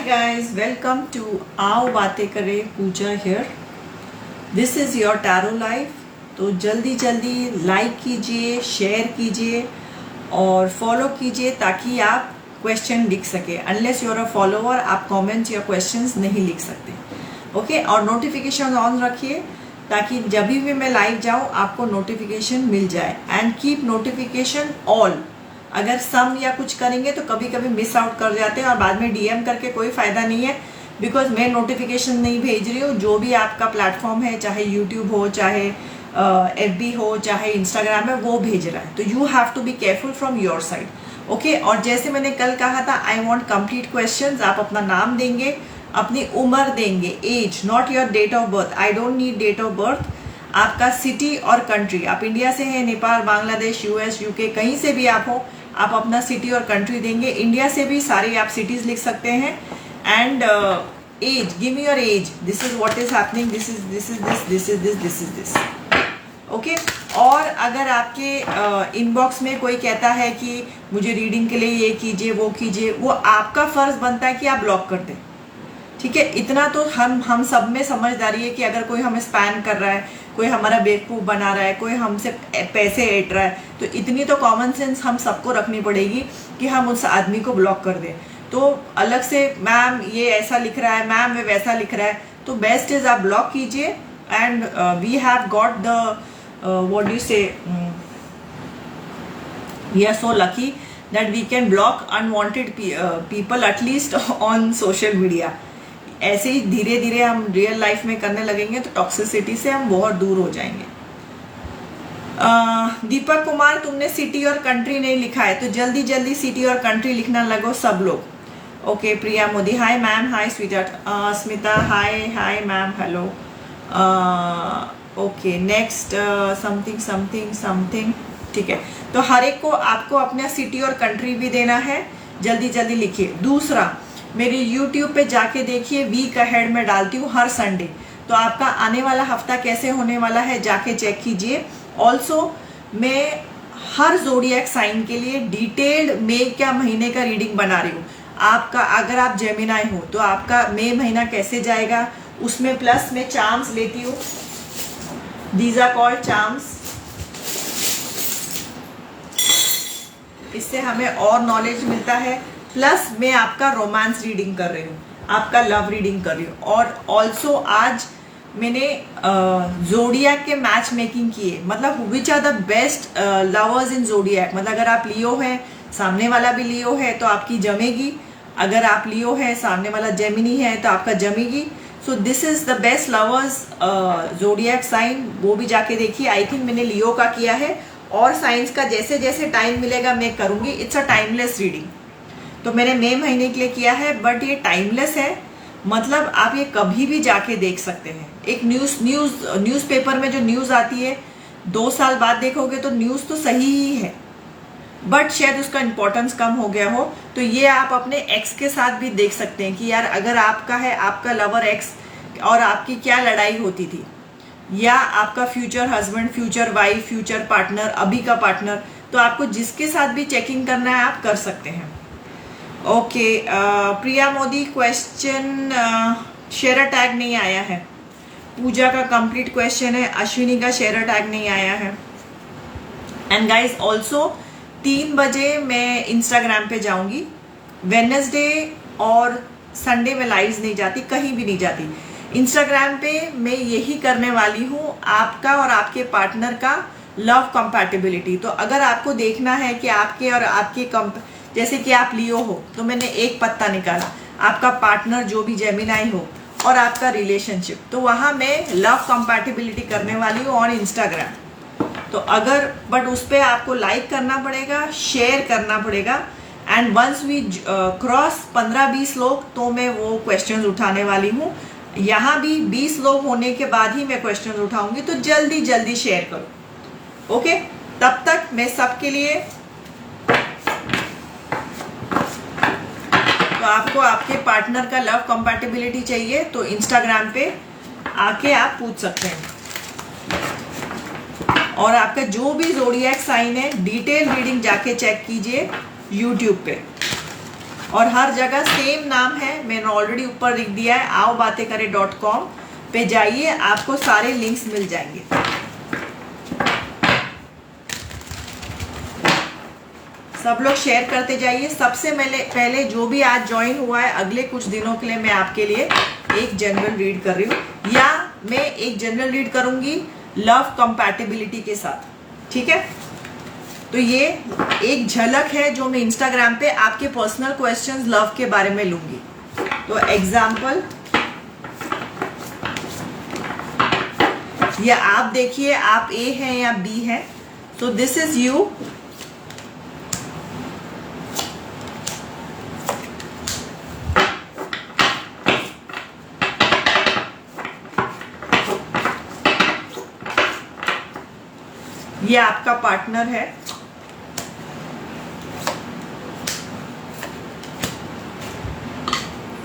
guys, welcome to आओ बातें करें पूजा here. This is your tarot life. तो जल्दी जल्दी लाइक कीजिए, शेयर कीजिए और फॉलो कीजिए ताकि आप क्वेश्चन लिख सके. Unless you are a follower आप कमेंट्स या क्वेश्चंस नहीं लिख सकते. ओके और नोटिफिकेशन ऑन रखिए ताकि जब भी मैं लाइव जाऊँ आपको नोटिफिकेशन मिल जाए. And keep notification all. अगर सम या कुछ करेंगे तो कभी कभी मिस आउट कर जाते हैं और बाद में डीएम करके कोई फायदा नहीं है. बिकॉज मैं नोटिफिकेशन नहीं भेज रही हूँ. जो भी आपका प्लेटफॉर्म है, चाहे यूट्यूब हो, चाहे एफबी हो, चाहे इंस्टाग्राम है, वो भेज रहा है. तो you have to be careful from your side. Okay और जैसे मैंने कल कहा था, आई वॉन्ट कंप्लीट क्वेश्चन. आप अपना नाम देंगे, अपनी उम्र देंगे, age, not your date of birth. I don't need date of birth. आपका सिटी और कंट्री, आप इंडिया से हैं, नेपाल, बांग्लादेश, यूएस, यूके, कहीं से भी आप हो, आप अपना सिटी और कंट्री देंगे. इंडिया से भी सारे आप सिटीज लिख सकते हैं. And age, give me your age. This is what is happening, this is this is this this is this this is this. Okay और अगर आपके इनबॉक्स में कोई कहता है कि मुझे रीडिंग के लिए ये कीजिए, वो कीजिए, वो आपका फर्ज बनता है कि आप ब्लॉक कर दें. ठीक है, इतना तो हम सब में समझदारी है कि अगर कोई हमें स्पैम कर रहा है, कोई हमारा बेवकूफ़ बना रहा है, कोई हमसे पैसे ऐंठ रहा है, तो इतनी तो कॉमन सेंस हम सबको रखनी पड़ेगी कि हम उस आदमी को ब्लॉक कर दें. तो अलग से मैम ये ऐसा लिख रहा है, मैम ये वैसा लिख रहा है, तो बेस्ट इज आप ब्लॉक कीजिए. And we have got the what do say, we are so lucky that we can block unwanted people at least on social media. ऐसे ही धीरे धीरे हम रियल लाइफ में करने लगेंगे तो टॉक्सिसिटी से हम बहुत दूर हो जाएंगे. दीपक कुमार, तुमने सिटी और कंट्री नहीं लिखा है तो जल्दी जल्दी सिटी और कंट्री लिखना लगो सब लोग. Okay Priya Modi, hi ma'am, hi sweetheart. Smita, hi hi ma'am, hello. Okay next, something something something. ठीक है, तो हर एक को आपको अपना सिटी और कंट्री भी देना है. जल्दी जल्दी लिखिए. दूसरा, मेरी YouTube पे जाके देखिए, वीक अहेड में डालती हूँ हर संडे. तो आपका आने वाला हफ्ता कैसे होने वाला है जाके चेक कीजिए. ऑल्सो मैं हर जोडिएक साइन के लिए डिटेल्ड मई क्या महीने का रीडिंग बना रही हूँ. आपका अगर आप जेमिनाई हो तो आपका मई महीना कैसे जाएगा उसमें प्लस मैं चार्म्स लेती हूँ. These are called charms. इससे हमें और नॉलेज मिलता है. प्लस मैं आपका रोमांस रीडिंग कर रही हूँ, आपका लव रीडिंग कर रही हूँ. और ऑल्सो आज मैंने जोडिएक के मैच मेकिंग की है. मतलब which are the best lovers in zodiac. मतलब अगर आप लियो है, सामने वाला भी लियो है तो आपकी जमेगी. अगर आप लियो है, सामने वाला जेमिनी है तो आपका जमेगी. So this is the best lovers zodiac sign. वो भी जाके देखिए. आई थिंक मैंने लियो का किया है और साइंस का जैसे जैसे टाइम मिलेगा मैं करूंगी. It's a timeless reading. तो मैंने मई महीने के लिए किया है बट ये टाइमलेस है. मतलब आप ये कभी भी जाके देख सकते हैं. एक न्यूज़पेपर में जो न्यूज़ आती है 2 साल बाद देखोगे तो न्यूज़ तो सही ही है बट शायद उसका इम्पोर्टेंस कम हो गया हो. तो ये आप अपने एक्स के साथ भी देख सकते हैं कि यार अगर आपका है, आपका लवर एक्स और आपकी क्या लड़ाई होती थी, या आपका future husband, future wife, future partner, अभी का पार्टनर, तो आपको जिसके साथ भी चेकिंग करना है आप कर सकते हैं. Okay Priya Modi, question share tag नहीं आया है. पूजा का कंप्लीट क्वेश्चन है. अश्विनी का शेयर टैग नहीं आया है. एंड गाइस ऑल्सो 3 बजे मैं इंस्टाग्राम पे जाऊंगी. वेडनेसडे और संडे में लाइव्स नहीं जाती, कहीं भी नहीं जाती. इंस्टाग्राम पे मैं यही करने वाली हूँ, आपका और आपके पार्टनर का लव कंपैटिबिलिटी. तो अगर आपको देखना है कि आपके और आपके जैसे कि आप लियो हो तो मैंने एक पत्ता निकाला, आपका पार्टनर जो भी जेमिनाई हो और आपका रिलेशनशिप, तो वहाँ मैं लव कंपैटिबिलिटी करने वाली हूँ ऑन इंस्टाग्राम. तो अगर बट उस पर आपको लाइक करना पड़ेगा, शेयर करना पड़ेगा. एंड वंस वी क्रॉस 15-20 लोग तो मैं वो क्वेश्चंस उठाने वाली हूँ. यहाँ भी 20 लोग होने के बाद ही मैं क्वेश्चंस उठाऊंगी. तो जल्दी जल्दी शेयर करो. ओके तब तक मैं सबके लिए, तो आपको आपके पार्टनर का लव कंपैटिबिलिटी चाहिए तो इंस्टाग्राम पे आके आप पूछ सकते हैं. और आपका जो भी जोडिएक साइन है डिटेल रीडिंग जाके चेक कीजिए यूट्यूब पे. और हर जगह सेम नाम है, मैंने ऑलरेडी ऊपर लिख दिया है, आओबातेकरे.com पे जाइए, आपको सारे लिंक्स मिल जाएंगे। सब लोग शेयर करते जाइए। सबसे पहले जो भी आज ज्वाइन हुआ है, अगले कुछ दिनों के लिए मैं आपके लिए एक जनरल रीड कर रही हूँ, या मैं एक जनरल रीड करूंगी लव कंपैटिबिलिटी के साथ, ठीक है। तो ये एक झलक है जो मैं इंस्टाग्राम पे आपके पर्सनल क्वेश्चंस लव के बारे में लूंगी। तो एग्जाम्पल, या आप देखिए आप ए हैं या बी हैं। सो दिस इज यू, ये आपका पार्टनर है,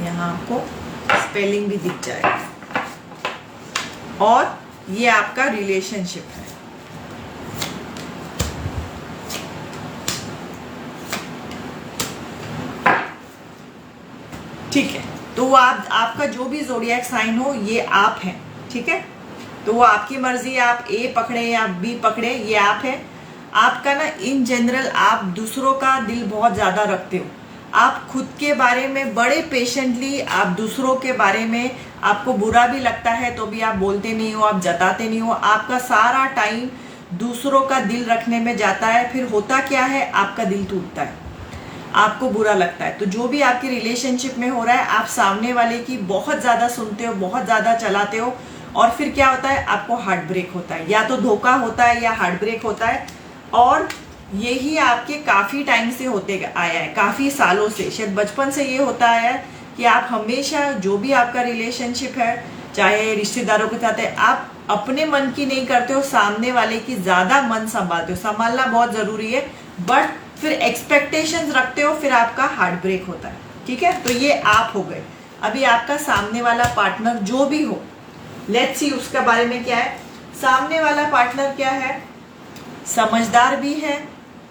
यहाँ आपको स्पेलिंग भी दिख जाएगा, और ये आपका रिलेशनशिप है। ठीक है, तो वो आपका जो भी ज़ोडिएक साइन हो, ये आप हैं, ठीक है। तो वो आपकी मर्जी, आप ए पकड़े या बी पकड़े, ये आप है। आपका ना इन जनरल आप दूसरों का दिल बहुत ज्यादा रखते हो, आप खुद के बारे में बड़े पेशेंटली, आप दूसरों के बारे में, आपको बुरा भी लगता है तो भी आप बोलते नहीं हो, आप जताते नहीं हो, आपका सारा टाइम दूसरों का दिल रखने में जाता है। फिर होता क्या है, आपका दिल टूटता है, आपको बुरा लगता है। तो जो भी आपके रिलेशनशिप में हो रहा है, आप सामने वाले की बहुत ज्यादा सुनते हो, बहुत ज्यादा चलाते हो, और फिर क्या होता है, आपको हार्ट ब्रेक होता है, या तो धोखा होता है या हार्ट ब्रेक होता है। और यही आपके काफी टाइम से होते आया है, काफी सालों से, शायद बचपन से ये होता आया है कि आप हमेशा जो भी आपका रिलेशनशिप है, चाहे रिश्तेदारों के साथ है, आप अपने मन की नहीं करते हो, सामने वाले की ज्यादा मन संभालते हो। संभालना बहुत जरूरी है, बट फिर एक्सपेक्टेशंस रखते हो, फिर आपका हार्ट ब्रेक होता है, ठीक है। तो ये आप हो गए। अभी आपका सामने वाला पार्टनर जो भी हो, लेट्स सी उसके बारे में क्या है। सामने वाला पार्टनर क्या है, समझदार भी है,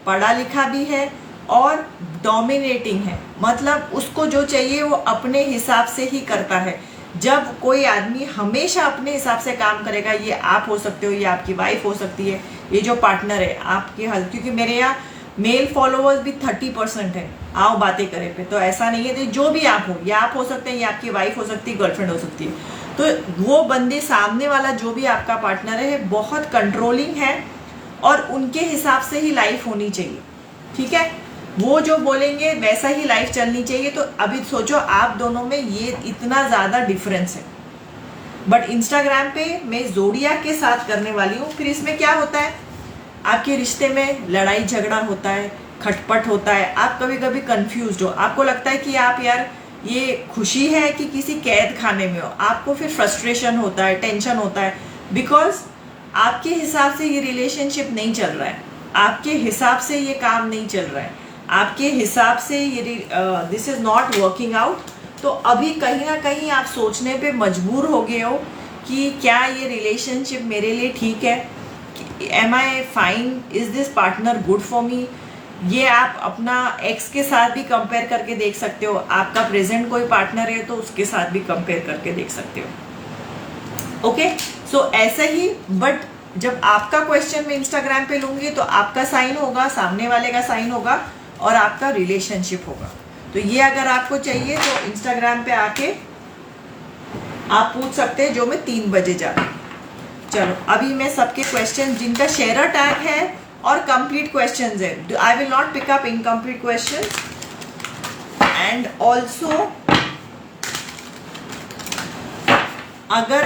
पढ़ा लिखा भी है, और डोमिनेटिंग है। मतलब उसको जो चाहिए वो अपने हिसाब से ही करता है। जब कोई आदमी हमेशा अपने हिसाब से काम करेगा, ये आप हो सकते हो, ये आपकी वाइफ हो सकती है, ये जो पार्टनर है आपके हस्बैंड, क्योंकि मेरे यहाँ मेल फॉलोअर्स भी 30% है आओ बातें करें पे। तो ऐसा नहीं है, तो जो भी आप हो, ये आप हो सकते हैं, ये आपकी वाइफ हो सकती है, गर्लफ्रेंड हो सकती है। तो वो बंदे, सामने वाला जो भी आपका पार्टनर है, बहुत कंट्रोलिंग है, और उनके हिसाब से ही लाइफ होनी चाहिए, ठीक है। वो जो बोलेंगे वैसा ही लाइफ चलनी चाहिए। तो अभी सोचो आप दोनों में ये इतना ज्यादा डिफरेंस है। बट इंस्टाग्राम पे मैं ज़ोडिएक के साथ करने वाली हूँ। फिर इसमें क्या होता है, आपके रिश्ते में लड़ाई झगड़ा होता है, खटपट होता है, आप कभी कभी कंफ्यूज हो, आपको लगता है कि आप यार ये खुशी है कि किसी कैद खाने में हो, आपको फिर फ्रस्ट्रेशन होता है, टेंशन होता है, बिकॉज आपके हिसाब से ये रिलेशनशिप नहीं चल रहा है, आपके हिसाब से ये काम नहीं चल रहा है, आपके हिसाब से ये this is not working out. तो अभी कहीं ना कहीं आप सोचने पे मजबूर हो गए हो कि क्या ये रिलेशनशिप मेरे लिए ठीक है, am I fine, is this partner good for me. ये आप अपना एक्स के साथ भी कंपेयर करके देख सकते हो, आपका प्रेजेंट कोई पार्टनर है तो उसके साथ भी कंपेयर करके देख सकते हो। ओके, सो ऐसा ही। बट जब आपका क्वेश्चन मैं इंस्टाग्राम पे लूंगी तो आपका साइन होगा, सामने वाले का साइन होगा, और आपका रिलेशनशिप होगा। तो ये अगर आपको चाहिए तो इंस्टाग्राम पे आके आप पूछ सकते हैं, जो मैं 3 बजे जा रही हूँ। चलो अभी मैं सबके क्वेश्चन जिनका शेयर टैग है और कंप्लीट क्वेश्चंस है, I will not pick up incomplete questions. And also अगर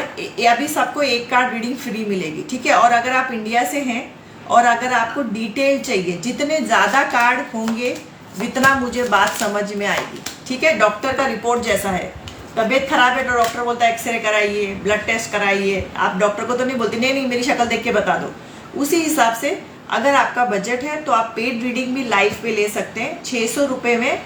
अभी सबको एक कार्ड रीडिंग फ्री मिलेगी, ठीक है। और अगर आप इंडिया से हैं और अगर आपको डिटेल चाहिए, जितने ज्यादा कार्ड होंगे जितना मुझे बात समझ में आएगी, ठीक है। डॉक्टर का रिपोर्ट जैसा है, तबीयत खराब है तो डॉक्टर बोलता है एक्सरे कराइए, ब्लड टेस्ट कराइए, आप डॉक्टर को तो नहीं बोलते नहीं मेरी शक्ल देख के बता दो। उसी हिसाब से अगर आपका बजट है तो आप पेड रीडिंग भी लाइव पे ले सकते हैं। 600 रुपये में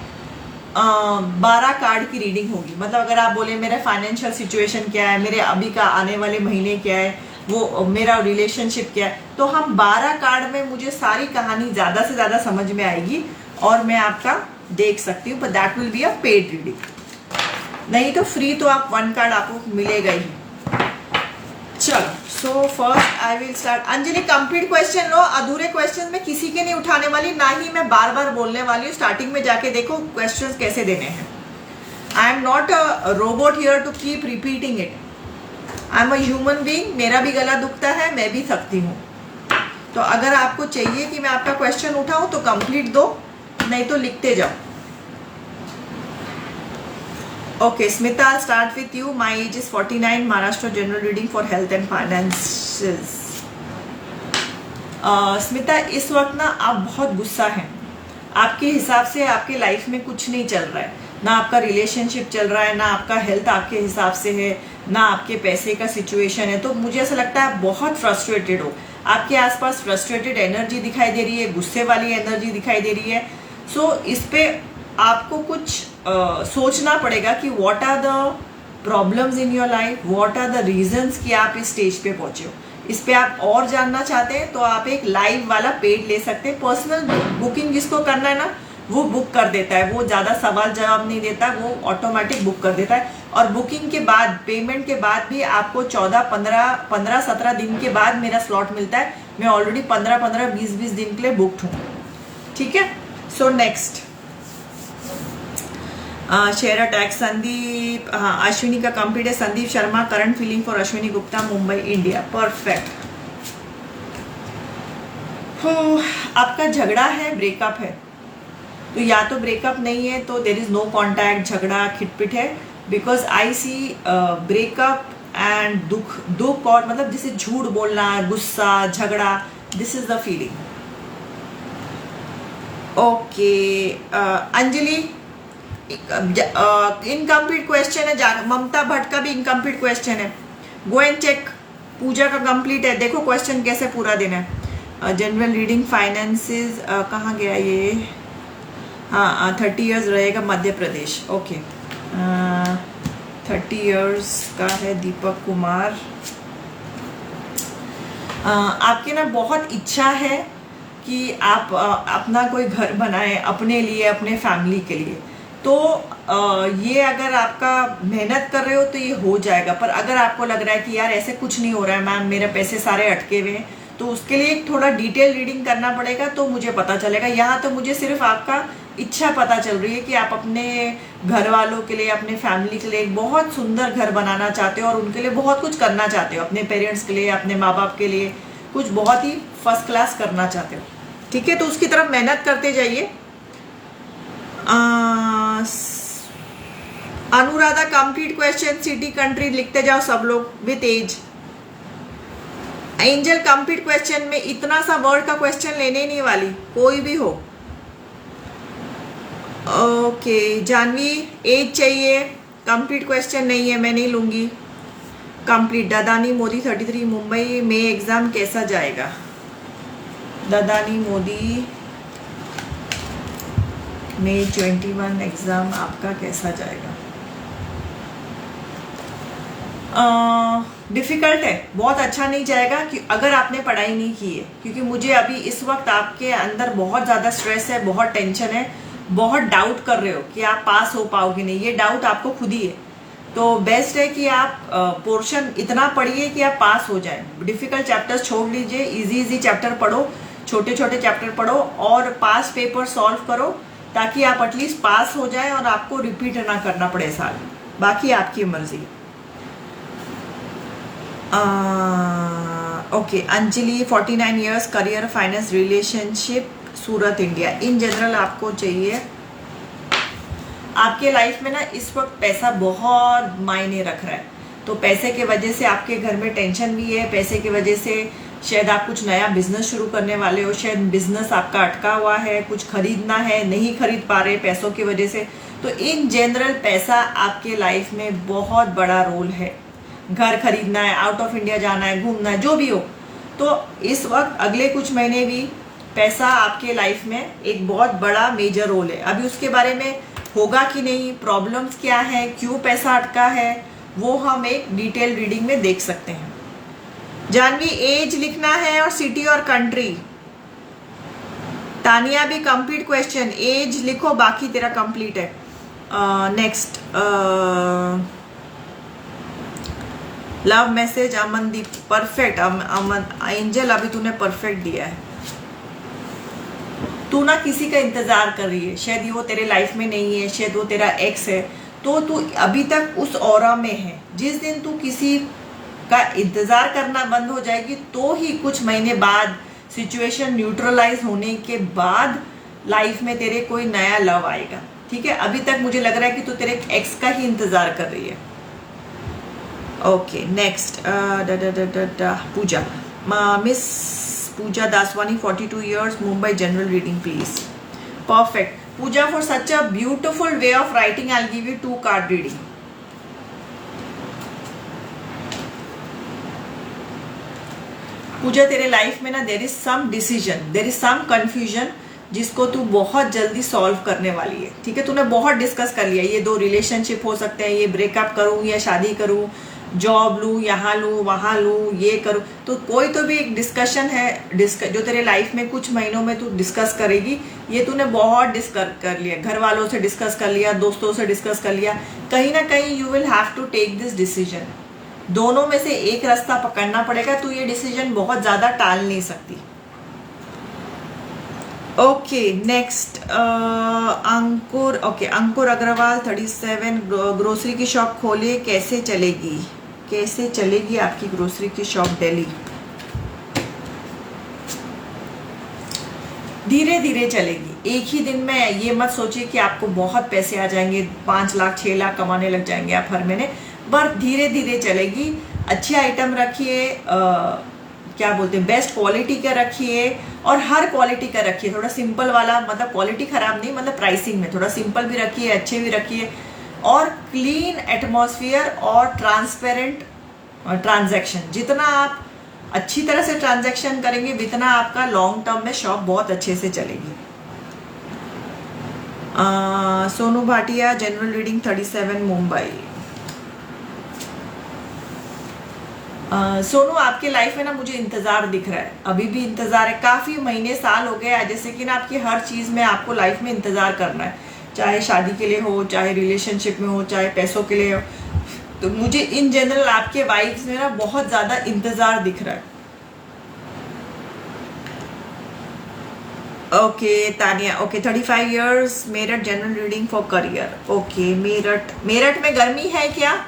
12 कार्ड की रीडिंग होगी। मतलब अगर आप बोले मेरा फाइनेंशियल सिचुएशन क्या है, मेरे अभी का आने वाले महीने क्या है, वो मेरा रिलेशनशिप क्या है, तो हम 12 कार्ड में मुझे सारी कहानी ज्यादा से ज्यादा समझ में आएगी और मैं आपका देख सकती हूँ, but that will be a paid reading. नहीं तो फ्री तो आप 1 कार्ड आपको मिलेगा ही। चलो, so first I will start. Anjali complete question लो, अधूरे क्वेश्चन में किसी के नहीं उठाने वाली, ना ही मैं बार बार बोलने वाली हूँ। स्टार्टिंग में जाके देखो क्वेश्चंस कैसे देने हैं। I am not a robot here to keep repeating it. I am a human being, मेरा भी गला दुखता है, मैं भी थकती हूँ। तो अगर आपको चाहिए कि मैं आपका क्वेश्चन उठाऊं तो कंप्लीट दो, नहीं तो लिखते जाओ। Okay Smita, I'll start with you. My age is 49. Maharashtra general reading for health and finances. Smita, इस वक्त ना आप बहुत गुस्सा हैं। आपके हिसाब से आपके लाइफ में कुछ नहीं चल रहा है, ना आपका रिलेशनशिप चल रहा है, ना आपका हेल्थ आपके हिसाब से है, ना आपके पैसे का सिचुएशन है। तो मुझे ऐसा लगता है आप बहुत फ्रस्ट्रेटेड हो। आपके आसपास फ्रस्ट्रेटेड एनर्जी दिखाई दे रही है, गुस्से वाली एनर्जी दिखाई दे रही है। सो इस पे आपको कुछ सोचना पड़ेगा कि what are the problems in your life, what are the reasons कि आप इस स्टेज पे पहुंचे हो। इस पे आप और जानना चाहते हैं तो आप एक लाइव वाला पेड ले सकते हैं। पर्सनल बुकिंग जिसको करना है ना, वो बुक कर देता है, वो ज़्यादा सवाल जवाब नहीं देता, वो ऑटोमेटिक बुक कर देता है। और बुकिंग के बाद, पेमेंट के बाद भी आपको 15-17 दिन के बाद मेरा स्लॉट मिलता है। मैं ऑलरेडी 15-15, 20-20 दिन के लिए बुकड हूँ। ठीक है, so next share attack. Sandeep, हाँ अश्विनी का कंप्लीट है। Sandeep Sharma, current feeling for Ashwini Gupta, Mumbai India. Perfect. हो, आपका झगड़ा है, ब्रेकअप है, तो या तो ब्रेकअप नहीं है तो देर इज नो कॉन्टैक्ट, झगड़ा खिटपिट है। Because I see breakup and दुख और मतलब जैसे झूठ बोलना, गुस्सा, झगड़ा, this is the feeling. Okay Anjali, incomplete question है। ममता भट्ट का भी इनकम्प्लीट क्वेश्चन है, गो एंड चेक। पूजा का कंप्लीट है, देखो क्वेश्चन कैसे पूरा देना है। जनरल रीडिंग फाइनेंसेस, कहाँ गया ये? हाँ 30 इयर्स रहेगा, मध्य प्रदेश। ओके 30 इयर्स का है दीपक कुमार। आपकी ना बहुत इच्छा है कि आप अपना कोई घर बनाए अपने लिए, अपने फैमिली के लिए। तो ये अगर आपका मेहनत कर रहे हो तो ये हो जाएगा। पर अगर आपको लग रहा है कि यार ऐसे कुछ नहीं हो रहा है मैम, मेरे पैसे सारे अटके हुए हैं, तो उसके लिए एक थोड़ा डिटेल रीडिंग करना पड़ेगा, तो मुझे पता चलेगा। यहाँ तो मुझे सिर्फ आपका इच्छा पता चल रही है कि आप अपने घर वालों के लिए, अपने फैमिली के लिए एक बहुत सुंदर घर बनाना चाहते हो और उनके लिए बहुत कुछ करना चाहते हो। अपने पेरेंट्स के लिए, अपने माँ बाप के लिए कुछ बहुत ही फर्स्ट क्लास करना चाहते हो। ठीक है, तो उसकी तरफ मेहनत करते जाइए। Anuradha complete question, city country लिखते जाओ सब लोग with age. Angel complete question में इतना सा वर्ड का क्वेश्चन लेने नहीं वाली, कोई भी हो। ओके जानवी, एज चाहिए, कंप्लीट क्वेश्चन नहीं है, मैं नहीं लूंगी। कंप्लीट ददानी मोदी 33 मुंबई में एग्जाम कैसा जाएगा? ददानी मोदी में 21 एग्जाम आपका कैसा जाएगा? डिफ़िकल्ट है, बहुत अच्छा नहीं जाएगा कि अगर आपने पढ़ाई नहीं की है। क्योंकि मुझे अभी इस वक्त आपके अंदर बहुत ज़्यादा स्ट्रेस है, बहुत टेंशन है, बहुत डाउट कर रहे हो कि आप पास हो पाओगे नहीं। ये डाउट आपको खुद ही है। तो बेस्ट है कि आप पोर्शन इतना पढ़िए कि आप पास हो जाए। डिफ़िकल्ट चैप्टर्स छोड़ लीजिए, इजी चैप्टर पढ़ो, छोटे छोटे चैप्टर पढ़ो और पास पेपर सॉल्व करो, ताकि आप एटलीस्ट पास हो जाए और आपको रिपीट ना करना पड़े साल। बाकी आपकी मर्जी। Okay Anjali 49 years, career, finance, relationship, Surat, India. In general आपको चाहिए। आपके लाइफ में ना इस वक्त पैसा बहुत मायने रख रहा है, तो पैसे के वजह से आपके घर में टेंशन भी है। पैसे की वजह से शायद आप कुछ नया बिजनेस शुरू करने वाले हो, शायद बिजनेस आपका अटका हुआ है, कुछ खरीदना है, नहीं खरीद पा रहे पैसों की वजह से। तो इन जनरल पैसा आपके लाइफ में बहुत बड़ा रोल है। घर खरीदना है, आउट ऑफ इंडिया जाना है, घूमना है, जो भी हो, तो इस वक्त अगले कुछ महीने भी पैसा आपके लाइफ में एक बहुत बड़ा मेजर रोल है। अभी उसके बारे में होगा कि नहीं, प्रॉब्लम्स क्या है, क्यों पैसा अटका है, वो हम एक डिटेल रीडिंग में देख सकते हैं। जानवी एज लिखना है और सिटी और कंट्री। तानिया भी कंप्लीट क्वेश्चन, एज लिखो बाकी तेरा कंप्लीट है। Next love message Amandeep, perfect. Aman angel अभी तूने परफेक्ट दिया है। तू ना किसी का इंतजार कर रही है, शायद वो तेरे लाइफ में नहीं है, शायद वो तेरा एक्स है, तो तू अभी तक उस ऑरा में है। जिस दिन तू किसी का इंतजार करना बंद हो जाएगी तो ही कुछ महीने बाद सिचुएशन न्यूट्रलाइज होने के बाद लाइफ में तेरे कोई नया लव आएगा। ठीक है, अभी तक मुझे लग रहा है कि तू तेरे एक्स का ही इंतजार कर रही है। Okay next Pooja, miss Pooja Daswani 42 years, Mumbai, general reading please. Perfect Pooja, for such a beautiful way of writing I will give you 2 card reading. Pooja तेरे लाइफ में ना there is some decision, there is some confusion जिसको तू बहुत जल्दी सॉल्व करने वाली है। ठीक है, तूने बहुत डिस्कस कर लिया, ये 2 रिलेशनशिप हो सकते हैं, ये ब्रेकअप करूं या शादी करूं, जॉब लूं, यहाँ लूं, वहां लूं, ये करूं, तो कोई तो भी एक डिस्कशन है जो तेरे लाइफ में कुछ महीनों में तू डिस्कस करेगी। ये तूने बहुत डिस्कस कर लिया, घर वालों से डिस्कस कर लिया, दोस्तों से डिस्कस कर लिया, कहीं ना कहीं you will have to take this decision. दोनों में से एक रास्ता पकड़ना पड़ेगा, तू ये डिसीजन बहुत ज्यादा टाल नहीं सकती। ओके नेक्स्ट अंकुर, ओके अंकुर अग्रवाल 37, ग्रोसरी की शॉप खोलिए, कैसे चलेगी, कैसे चलेगी आपकी ग्रोसरी की शॉप दिल्ली? धीरे धीरे चलेगी, एक ही दिन में ये मत सोचिए कि आपको बहुत पैसे आ जाएंगे, 5 लाख 6 लाख कमाने लग जाएंगे आप हर महीने, पर धीरे धीरे चलेगी। अच्छे आइटम रखिए, क्या बोलते हैं, बेस्ट क्वालिटी का रखिए, और हर क्वालिटी का रखिए, थोड़ा सिंपल वाला, मतलब क्वालिटी खराब नहीं, मतलब प्राइसिंग में थोड़ा सिंपल भी रखिए, अच्छे भी रखिए, और क्लीन एटमॉस्फेयर और ट्रांसपेरेंट ट्रांजैक्शन। जितना आप अच्छी तरह से ट्रांजैक्शन करेंगे उतना आपका लॉन्ग टर्म में शॉप बहुत अच्छे से चलेगी। Sonu Bhatia, general reading 37, Mumbai. सोनू आपके लाइफ में ना मुझे इंतजार दिख रहा है, अभी भी इंतजार है, काफी महीने साल हो गए जैसे कि ना आपकी हर चीज में आपको लाइफ में इंतजार करना है, चाहे शादी के लिए हो, चाहे रिलेशनशिप में हो, चाहे पैसों के लिए हो। तो मुझे इन जनरल आपके वाइब्स में ना बहुत ज्यादा इंतजार दिख रहा है। Okay Tania, okay 35 years, Meerut, general reading for career. Okay Meerut, Meerut में गर्मी है क्या?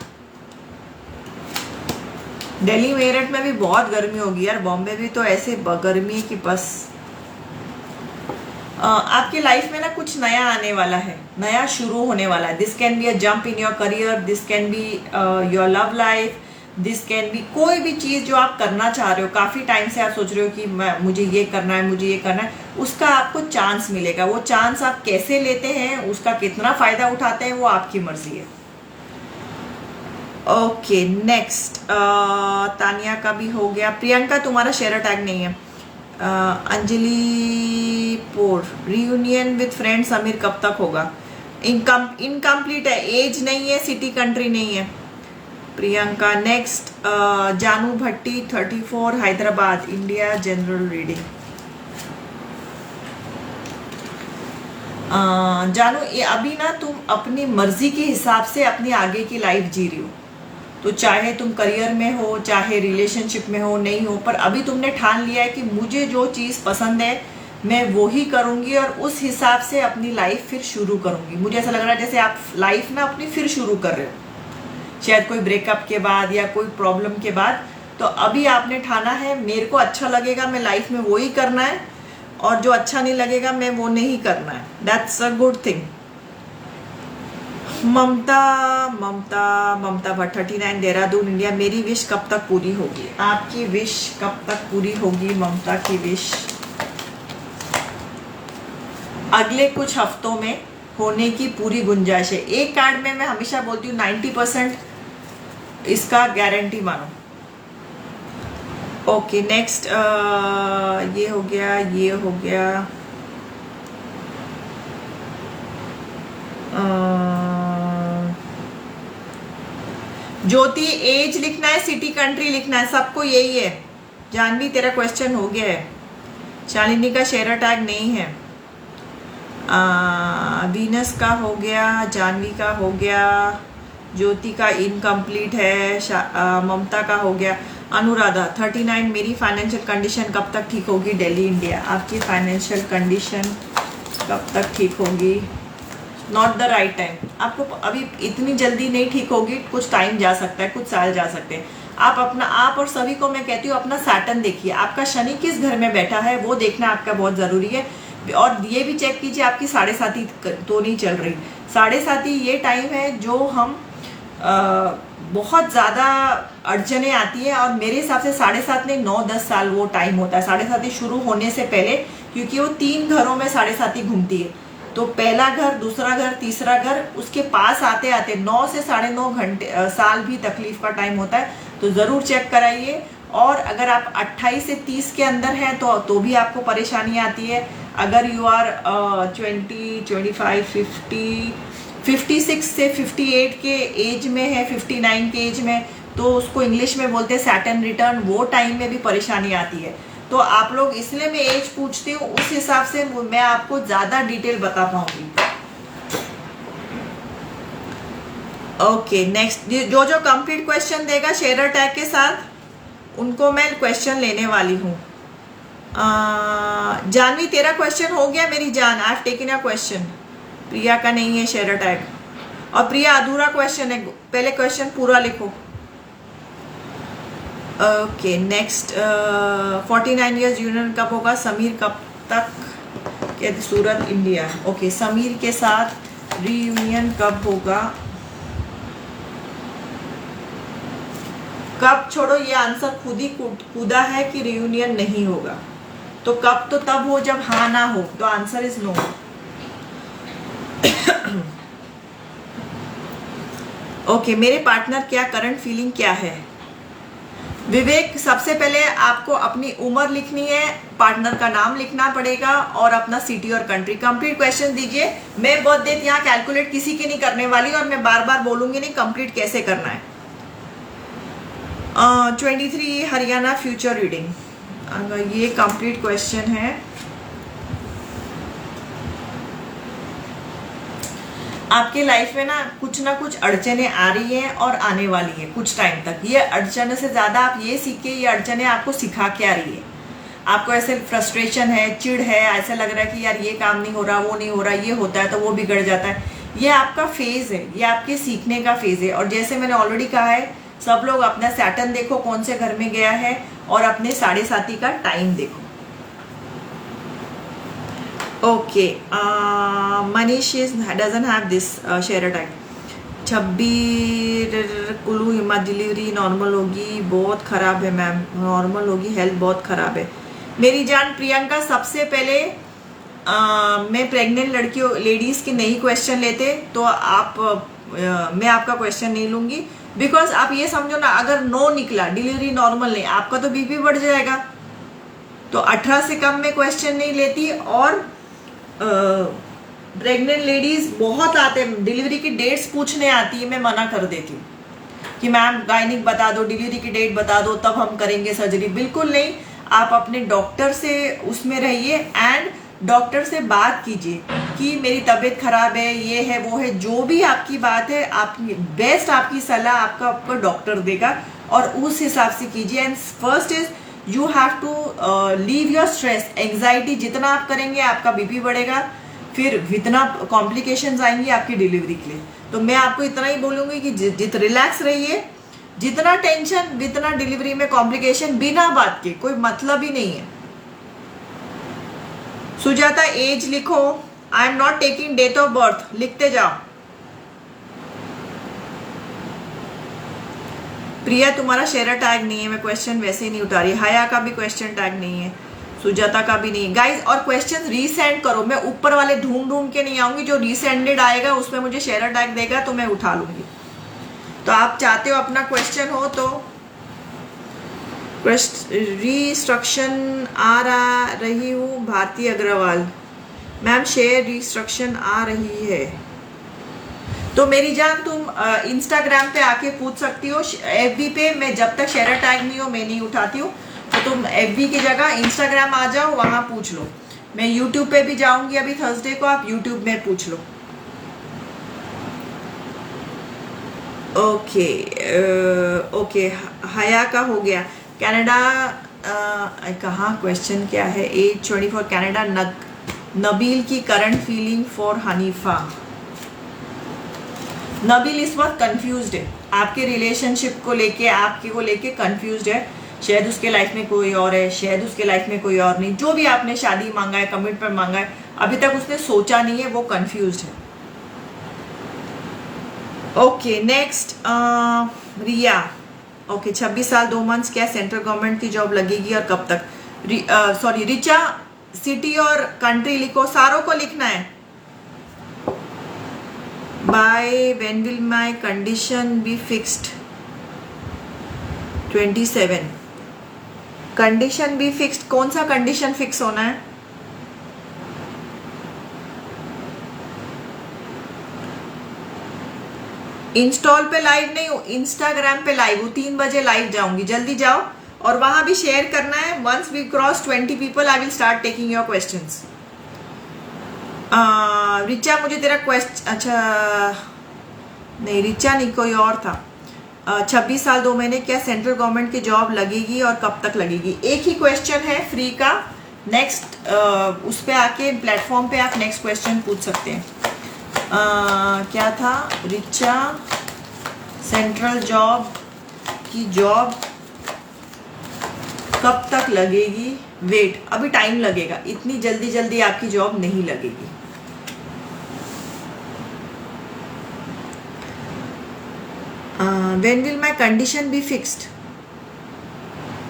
दिल्ली मेरठ में भी बहुत गर्मी होगी यार, बॉम्बे भी तो ऐसे गर्मी है कि बस। आपके लाइफ में ना कुछ नया आने वाला है, नया शुरू होने वाला है। This can be a jump in your career, this can be your love life, this can be कोई भी चीज जो आप करना चाह रहे हो, काफी टाइम से आप सोच रहे हो कि मुझे ये करना है, मुझे ये करना है, उसका आपको चांस मिलेगा। वो चांस आप कैसे लेते हैं, उसका कितना फायदा उठाते हैं, वो आपकी मर्जी है। ओके नेक्स्ट तानिया का भी हो गया। प्रियंका तुम्हारा शेयर टैग नहीं है। अंजलि पोर, रियूनियन विद फ्रेंड्स अमीर कब तक होगा? इनकम्प्लीट है, एज नहीं है, सिटी कंट्री नहीं है। प्रियंका नेक्स्ट जानू भट्टी 34, हैदराबाद, इंडिया, जनरल रीडिंग। जानू ये अभी ना तुम अपनी मर्जी के हिसाब से अपनी आगे की लाइफ जी रही हो, तो चाहे तुम करियर में हो, चाहे रिलेशनशिप में हो, नहीं हो, पर अभी तुमने ठान लिया है कि मुझे जो चीज़ पसंद है मैं वो ही करूँगी, और उस हिसाब से अपनी लाइफ फिर शुरू करूँगी। मुझे ऐसा लग रहा है जैसे आप लाइफ ना अपनी फिर शुरू कर रहे हो, शायद कोई ब्रेकअप के बाद या कोई प्रॉब्लम के बाद। तो अभी आपने ठाना है मेरे को अच्छा लगेगा मैं लाइफ में वो ही करना है, और जो अच्छा नहीं लगेगा मैं वो नहीं करना है। That's a good thing. Mamta Bhatt 39, Dehradun, India. मेरी विश कब तक पूरी होगी? आपकी विश कब तक पूरी होगी ममता की विश? अगले कुछ हफ्तों में होने की पूरी गुंजाइश है। एक कार्ड में मैं हमेशा बोलती हूँ 90% इसका गारंटी मानो। ओके नेक्स्ट ये हो गया, ये हो गया। ज्योति एज लिखना है, सिटी कंट्री लिखना है, सबको यही है। जानवी तेरा क्वेश्चन हो गया है। शालिनी का शेयर टैग नहीं है। वीनस का हो गया, जानवी का हो गया, ज्योति का इनकम्प्लीट है, ममता का हो गया। अनुराधा 39, मेरी फाइनेंशियल कंडीशन कब तक ठीक होगी? दिल्ली इंडिया। आपकी फाइनेंशियल कंडीशन कब तक ठीक होगी? Not the right time. आपको अभी इतनी जल्दी नहीं ठीक होगी, कुछ टाइम जा सकता है, कुछ साल जा सकते हैं। आप और सभी को मैं कहती हूँ अपना सैटर्न देखिए, आपका शनि किस घर में बैठा है वो देखना आपका बहुत जरूरी है। और ये भी चेक कीजिए आपकी 7.5 तो नहीं चल रही। 7.5 ये टाइम है जो हम बहुत ज़्यादा अड़चने आती है, और मेरे हिसाब से 7.5 नहीं 9-10 साल वो टाइम होता है 7.5 शुरू होने से पहले, क्योंकि वो 3 घरों में 7.5 घूमती है। तो पहला घर, दूसरा घर, तीसरा घर, उसके पास आते आते 9 से 9.5 घंटे साल भी तकलीफ का टाइम होता है। तो ज़रूर चेक कराइए। और अगर आप 28 से 30 के अंदर हैं तो भी आपको परेशानी आती है। अगर यू आर 20, 25, 50, 56 से 58 के एज में है, 59 के एज में, तो उसको इंग्लिश में बोलते हैं सैटर्न रिटर्न, वो टाइम में भी परेशानी आती है। तो आप लोग, इसलिए मैं एज पूछती हूँ, उस हिसाब से मैं आपको ज्यादा डिटेल बता पाऊंगी। ओके, नेक्स्ट जो कंप्लीट क्वेश्चन देगा शेयर टैग के साथ, उनको मैं क्वेश्चन लेने वाली हूँ। जानवी तेरा क्वेश्चन हो गया मेरी जान, I have taken your question. Priya का नहीं है शेयर टैग, और प्रिया अधूरा क्वेश्चन है, पहले क्वेश्चन पूरा लिखो। ओके, नेक्स्ट 49 ईयर्स यूनियन कब होगा? समीर कब तक? कहते सूरत इंडिया। ओके, समीर के साथ रीयूनियन कब होगा? कब छोड़ो, ये आंसर खुद ही कूदा है कि रीयूनियन नहीं होगा। तो कब तो तब हो जब हाँ ना हो, तो आंसर इज नो। ओके, मेरे पार्टनर क्या करंट फीलिंग क्या है? विवेक, सबसे पहले आपको अपनी उम्र लिखनी है, पार्टनर का नाम लिखना पड़ेगा, और अपना सिटी और कंट्री। कंप्लीट क्वेश्चन दीजिए। मैं बहुत देर यहाँ कैलकुलेट किसी की नहीं करने वाली, और मैं बार बार बोलूंगी नहीं कंप्लीट कैसे करना है। 23 हरियाणा फ्यूचर रीडिंग, अगर ये कंप्लीट क्वेश्चन है। आपके लाइफ में ना कुछ अड़चने आ रही हैं और आने वाली हैं कुछ टाइम तक। ये अड़चने से ज्यादा आप ये सीखिए, ये अड़चने आपको सिखा के आ रही है। आपको ऐसे फ्रस्ट्रेशन है, चिढ़ है, ऐसा लग रहा है कि यार ये काम नहीं हो रहा, वो नहीं हो रहा, ये होता है तो वो बिगड़ जाता है। ये आपका फेज है, ये आपके सीखने का फेज है। और जैसे मैंने ऑलरेडी कहा है, सब लोग अपना सैटर्न देखो कौन से घर में गया है, और अपने 7.5 का टाइम देखो। Okay, Manish doesn't have this share tag. 26 Kullu Hima delivery normal होगी? बहुत खराब है मैम, नॉर्मल होगी, हेल्थ बहुत खराब है मेरी जान। प्रियंका, सबसे पहले मैं प्रेग्नेंट लड़कियों लेडीज के नहीं क्वेश्चन लेते, तो मैं आपका क्वेश्चन नहीं लूंगी। बिकॉज आप ये समझो ना, अगर नो निकला, डिलीवरी नॉर्मल नहीं, आपका तो बीपी बढ़ जाएगा। तो 18 से कम में क्वेश्चन नहीं लेती। और प्रेग्नेंट लेडीज बहुत आते हैं, डिलीवरी की डेट्स पूछने आती है, मैं मना कर देती हूँ कि मैम गायनिक बता दो, डिलीवरी की डेट बता दो, तब हम करेंगे सर्जरी। बिल्कुल नहीं, आप अपने डॉक्टर से उसमें रहिए, एंड डॉक्टर से बात कीजिए कि मेरी तबीयत खराब है, ये है, वो है, जो भी आपकी बात है, आपकी बेस्ट आपकी सलाह आपका डॉक्टर देगा, और उस हिसाब से कीजिए। And first is you have to leave your stress, anxiety जितना आप करेंगे आपका बीपी बढ़ेगा, फिर इतना कॉम्प्लिकेशंस आएंगी आपकी डिलीवरी के लिए। तो मैं आपको इतना ही बोलूंगी कि जित रिलैक्स रहिए, जितना टेंशन जितना डिलीवरी में कॉम्प्लिकेशन, बिना बात के, कोई मतलब ही नहीं है। सुजाता, एज लिखो, I am not taking date of birth, लिखते जाओ। प्रिया, तुम्हारा शेयर टैग नहीं है, मैं क्वेश्चन वैसे ही नहीं उठा रही। हया का भी क्वेश्चन टैग नहीं है, सुजाता का भी नहीं। गाइज, और क्वेश्चन रीसेंड करो, मैं ऊपर वाले ढूंढ के नहीं आऊंगी, जो रीसेंडेड आएगा उसमें मुझे शेयर टैग देगा तो मैं उठा लूंगी। तो आप चाहते हो अपना क्वेश्चन हो तो रिस्ट्रक्शन आ रही हूँ। Bharti Agarwal, ma'am share restriction आ रही है, तो मेरी जान तुम इंस्टाग्राम पे आके पूछ सकती हो। एफबी पे मैं जब तक शेयर टैग नहीं हो मैं नहीं उठाती हूँ, तो तुम एफबी की जगह इंस्टाग्राम आ जाओ, वहां पूछ लो। मैं यूट्यूब पे भी जाऊंगी अभी थर्सडे को, आप यूट्यूब में पूछ लो। ओके ओके, हया का हो गया। कनाडा कहाँ, क्वेश्चन क्या है? As 24 Canada. नबील की current feeling for Hanifa. Nabeel इस वक्त कंफ्यूज्ड है आपके रिलेशनशिप को लेके, आपके को लेके कंफ्यूज्ड है। शायद उसके लाइफ में कोई और है, शायद उसके लाइफ में कोई और नहीं। जो भी आपने शादी मांगा है, कमिटमेंट मांगा है, अभी तक उसने सोचा नहीं है, वो कंफ्यूज्ड है। ओके नेक्स्ट, रिया। ओके 26 साल 2 मंथ्स, क्या सेंट्रल गवर्नमेंट की जॉब लगेगी और कब तक? सॉरी रिचा, सिटी और कंट्री लिखो, सारों को लिखना है। By when will my condition be fixed? 27। Condition be fixed, कौन सा कंडीशन फिक्स होना है? इंस्टॉल पे लाइव नहीं हूँ, इंस्टाग्राम पे लाइव हूँ। 3 बजे लाइव जाऊंगी, जल्दी जाओ। और वहां भी शेयर करना है। Once we cross 20 people I will start taking your questions. Richa मुझे तेरा क्वेश्चन, अच्छा नहीं रिचा नहीं, कोई और था। 26 साल 2 महीने, क्या सेंट्रल गवर्नमेंट की जॉब लगेगी और कब तक लगेगी? एक ही क्वेश्चन है फ्री का। नेक्स्ट उस पे आके प्लेटफॉर्म पे आप नेक्स्ट क्वेश्चन पूछ सकते हैं। क्या था? रिचा सेंट्रल जॉब की जॉब कब तक लगेगी? वेट, अभी टाइम लगेगा, इतनी जल्दी जल्दी आपकी जॉब नहीं लगेगी। When will my condition be fixed?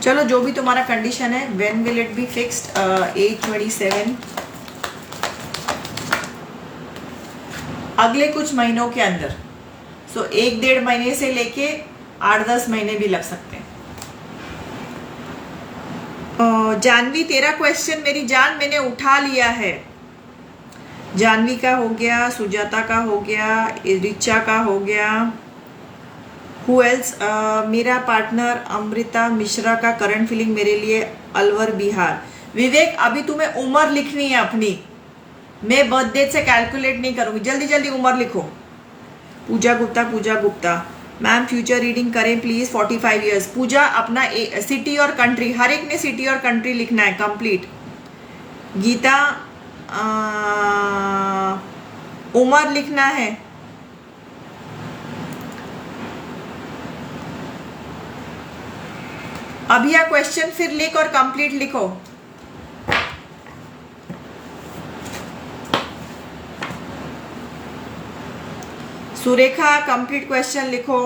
चलो जो भी तुम्हारा कंडीशन है, when will it be fixed? Age 27, अगले कुछ महीनों के अंदर। सो 1-1.5 महीने से लेके 8-10 महीने भी लग सकते हैं। जानवी तेरा क्वेश्चन मेरी जान मैंने उठा लिया है। जानवी का हो गया, सुजाता का हो गया, रिचा का हो गया। Who else? मेरा पार्टनर अमृता मिश्रा का करंट फीलिंग मेरे लिए अलवर बिहार। विवेक अभी तुम्हें उम्र लिखनी है अपनी, मैं बर्थ डेट से कैलकुलेट नहीं करूंगी, जल्दी जल्दी उम्र लिखो। पूजा गुप्ता मैम फ्यूचर रीडिंग करें प्लीज, 45 इयर्स। पूजा अपना सिटी और कंट्री, हर एक ने सिटी और कंट्री लिखना है कंप्लीट। गीता उम्र लिखना है। अभी यह क्वेश्चन फिर लिख और कंप्लीट लिखो। सुरेखा कंप्लीट क्वेश्चन लिखो।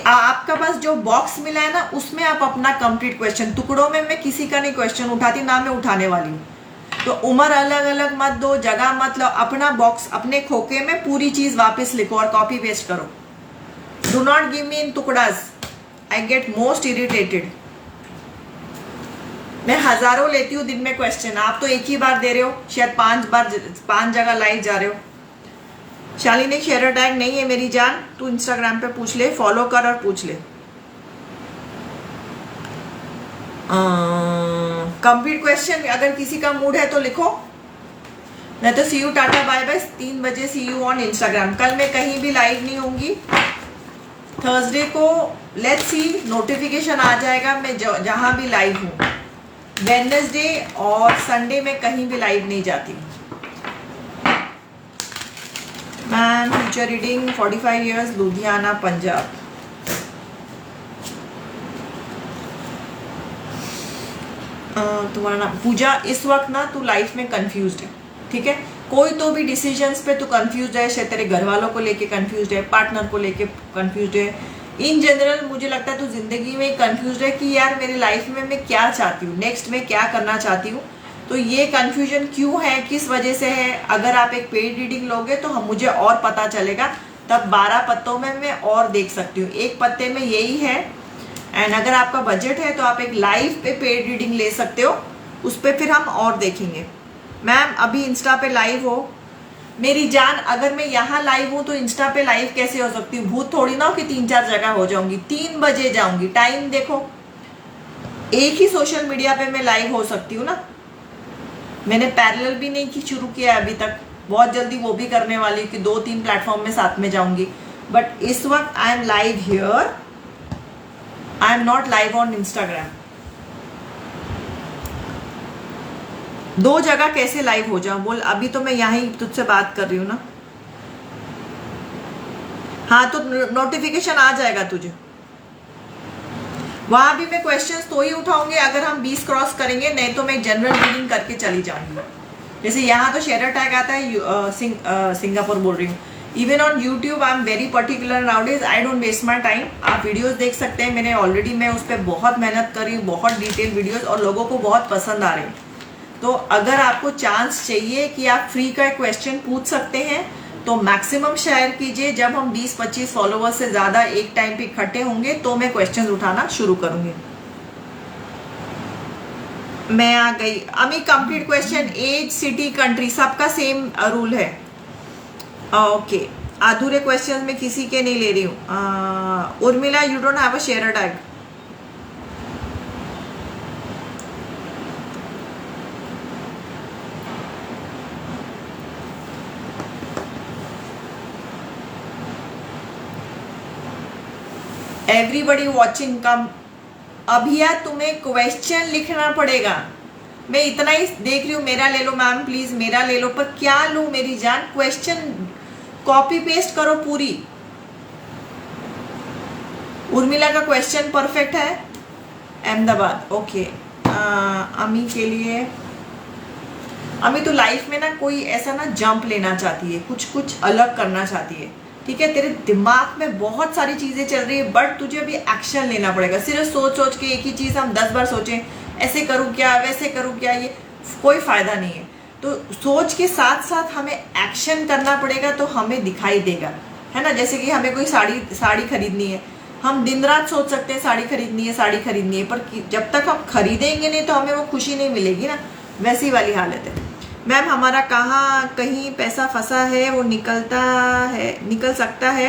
आपका पास जो बॉक्स मिला है ना, उसमें आप अपना कंप्लीट क्वेश्चन, टुकड़ों में मैं किसी का नहीं क्वेश्चन उठाती, ना मैं उठाने वाली हूँ। तो उम्र अलग अलग मत दो, जगह मत लो, अपना बॉक्स अपने खोखे में पूरी चीज वापस लिखो और कॉपी पेस्ट करो। Do not give me in टुकड़ास, आई गेट मोस्ट इरिटेटेड। मैं हजारों लेती हूँ दिन में क्वेश्चन, आप तो एक ही बार दे रहे हो, शायद 5 जगह लाइव जा रहे हो। शालिनी शेयर टैग नहीं है मेरी जान, तू इंस्टाग्राम पे पूछ ले, फॉलो कर और पूछ ले। कंप्लीट क्वेश्चन अगर किसी का मूड है तो लिखो, नहीं तो सी यू टाटा बाय बाय। 3 बजे सी यू ऑन इंस्टाग्राम। कल मैं कहीं भी लाइव नहीं होंगी। थर्सडे को लेट्स सी नोटिफिकेशन आ जाएगा मैं जहां भी लाइव हूँ। वेडनेसडे और संडे में कहीं भी लाइव नहीं जाती। Ma'am future reading 45 years, Ludhiana Punjab. तुम्हारा नाम पूजा। इस वक्त ना तू लाइफ में कंफ्यूज्ड है, ठीक है? कोई तो भी डिसीजंस पे तू कंफ्यूज्ड है, शायद तेरे घर वालों को लेके कंफ्यूज्ड है, पार्टनर को लेके कंफ्यूज्ड है। इन जनरल मुझे लगता है तू जिंदगी में कंफ्यूज्ड है कि यार मेरी लाइफ में मैं क्या चाहती हूँ, नेक्स्ट में क्या करना चाहती हूँ। तो ये कंफ्यूजन क्यों है, किस वजह से है? अगर आप एक पेड रीडिंग लोगे तो हम मुझे और पता चलेगा, तब 12 पत्तों में मैं और देख सकती हूँ। एक पत्ते में यही है। एंड अगर आपका बजट है तो आप एक लाइव पे पेड रीडिंग ले सकते हो, उस पर फिर हम और देखेंगे। मैम अभी इंस्टा पे लाइव हो मेरी जान, अगर मैं यहाँ लाइव हूँ तो इंस्टा पे लाइव कैसे हो सकती हूँ? भूत थोड़ी ना हो कि 3-4 जगह हो जाऊंगी। 3 बजे जाऊंगी, टाइम देखो। एक ही सोशल मीडिया पे मैं लाइव हो सकती हूँ ना। मैंने पैरेलल भी नहीं की शुरू किया अभी तक, बहुत जल्दी वो भी करने वाली हूँ कि 2-3 प्लेटफॉर्म में साथ में जाऊंगी। बट इस वक्त I am live here, I am not live on Instagram. 2 जगह कैसे लाइव हो जाऊं बोल, अभी तो मैं यहीं तुझसे बात कर रही हूँ ना। हाँ तो नोटिफिकेशन आ जाएगा तुझे, वहां भी मैं क्वेश्चंस तो ही उठाऊंगी अगर हम 20 क्रॉस करेंगे, नहीं तो मैं जनरल रीडिंग करके चली जाऊंगी। जैसे यहाँ तो शेयर टैग आता है, सिंगापुर बोल रही हूँ। Even on YouTube I am very particular nowadays, I don't waste my time. आप वीडियोस देख सकते हैं, मैंने ऑलरेडी मैं उस पर बहुत मेहनत करी, बहुत डिटेल वीडियोस, और लोगों को बहुत पसंद आ रहे हैं। तो अगर आपको चांस चाहिए कि आप फ्री का क्वेश्चन पूछ सकते हैं तो मैक्सिमम शेयर कीजिए। जब हम 20-25 फॉलोवर्स से ज्यादा एक टाइम पे इकट्ठे होंगे तो मैं क्वेश्चंस उठाना शुरू करूंगी। मैं आ गई Ami. Complete question, age, city, country सबका सेम रूल है। ओके, अधूरे क्वेश्चन में किसी के नहीं ले रही हूँ। Urmila, you don't have a share tag. Everybody watching come. Abhiya तुम्हें क्वेश्चन लिखना पड़ेगा। मैं इतना ही देख रही हूँ, मेरा ले लो मैम प्लीज, मेरा ले लो, पर क्या लूं मेरी जान? क्वेश्चन कॉपी पेस्ट करो पूरी। उर्मिला का क्वेश्चन परफेक्ट है, अहमदाबाद। ओके, अमी के लिए, अमी तो लाइफ में ना कोई ऐसा ना जंप लेना चाहती है, कुछ कुछ अलग करना चाहती है। ठीक है, तेरे दिमाग में बहुत सारी चीजें चल रही है, बट तुझे अभी एक्शन लेना पड़ेगा। सिर्फ सोच सोच के एक ही चीज हम 10 बार सोचें, ऐसे करूं क्या, वैसे करूं क्या, ये कोई फायदा नहीं है। तो सोच के साथ साथ हमें एक्शन करना पड़ेगा, तो हमें दिखाई देगा, है ना। जैसे कि हमें कोई साड़ी खरीदनी है, हम दिन रात सोच सकते हैं साड़ी खरीदनी है, पर जब तक हम खरीदेंगे नहीं तो हमें वो खुशी नहीं मिलेगी ना। वैसी वाली हालत है। मैम हमारा कहाँ कहीं पैसा फंसा है, वो निकल सकता है।